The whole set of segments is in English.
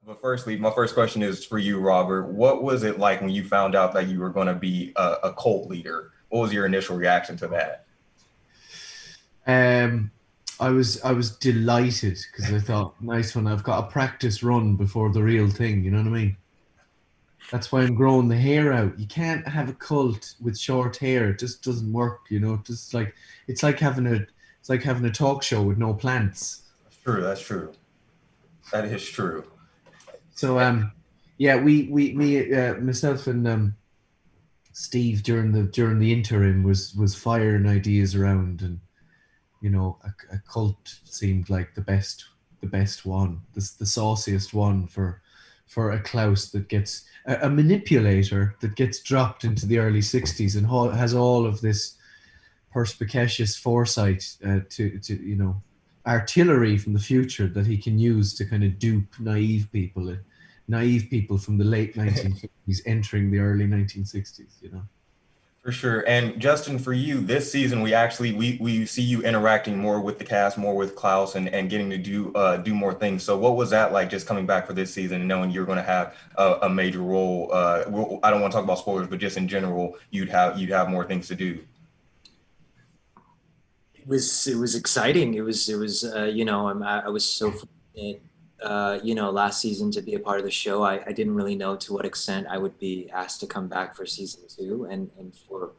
But firstly, my first question is for you, Robert. What was it like when you found out that you were going to be a cult leader? What was your initial reaction to that? Um, I was delighted because I thought, nice one. I've got a practice run before the real thing. You know what I mean? That's why I'm growing the hair out. You can't have a cult with short hair. It just doesn't work. Just like it's like having a talk show with no plants. That's true. That's true. That is true. So yeah, we me myself and Steve during the interim was firing ideas around, and a cult seemed like the best one, the sauciest one for a Klaus that gets a manipulator that gets dropped into the early 60s and has all of this perspicacious foresight to artillery from the future that he can use to kind of dupe naive people from the late 1950s entering the early 1960s. For sure. And Justin, for you, this season we see you interacting more with the cast, more with Klaus, and getting to do more things. So what was that like, just coming back for this season and knowing you're going to have a major role? I don't want to talk about spoilers, but just in general, you'd have more things to do. It was exciting. It was I was so fortunate, last season to be a part of the show. I didn't really know to what extent I would be asked to come back for season two, and for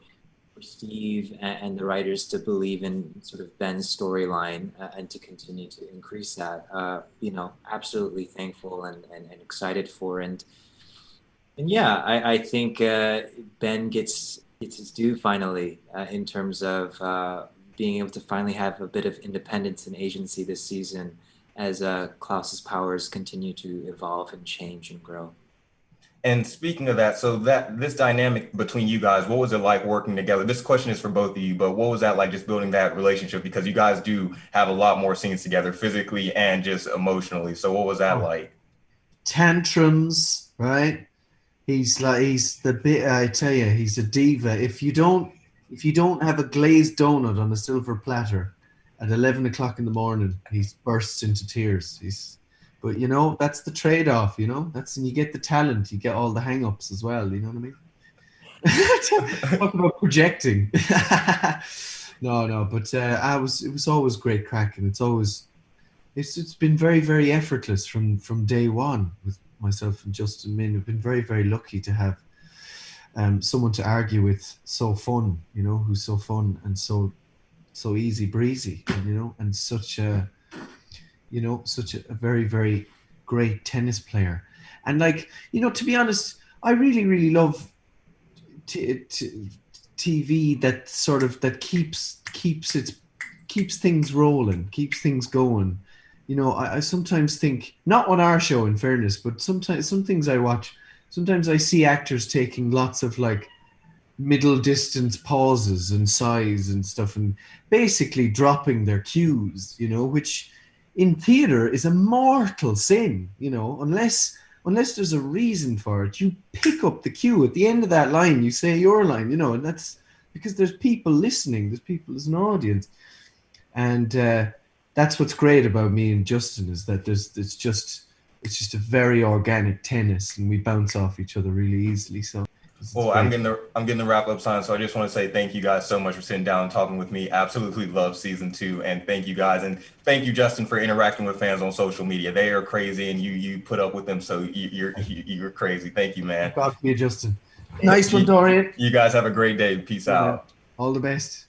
Steve and the writers to believe in sort of Ben's storyline, and to continue to increase that. Absolutely thankful and excited for. And yeah, I think Ben gets his due finally, in terms of being able to finally have a bit of independence and agency this season, as Klaus's powers continue to evolve and change and grow. And speaking of that, so that this dynamic between you guys, what was it like working together? This question is for both of you, but what was that like, just building that relationship? Because you guys do have a lot more scenes together physically and just emotionally. So what was that Oh, like? tantrums, right? He's the bit. I tell you, he's a diva. If you don't have a glazed donut on a silver platter at 11 o'clock in the morning, he bursts into tears. But that's the trade-off. That's and you get the talent, you get all the hang-ups as well. You know what I mean? Talk about projecting. No, no, but it was always great crack, and it's been very, very effortless from day one with myself and Justin Min. We've been very, very lucky to have someone to argue with, so fun, who's so fun and so easy breezy, and such a very, very great tennis player. And like, to be honest, I really, really love t- t- TV that sort of that keeps things rolling, keeps things going. I sometimes think, not on our show, in fairness, but sometimes some things I watch, sometimes I see actors taking lots of like middle distance pauses and sighs and stuff, and basically dropping their cues, which in theater is a mortal sin, unless there's a reason for it. You pick up the cue at the end of that line, you say your line, and that's because there's people listening, there's people as an audience. And that's what's great about me and Justin, is that it's just a very organic tennis, and we bounce off each other really easily. So it's Well, I'm great. getting the I'm getting the wrap up sign, so I just want to say thank you guys so much for sitting down and talking with me. Absolutely love season two, and thank you guys, and thank you, Justin, for interacting with fans on social media. They are crazy, and you put up with them, so you're crazy. Thank you, man. Talk to you, Justin. Nice one, You, Dorian. you guys have a great day. Peace Yeah, man. out. All the best.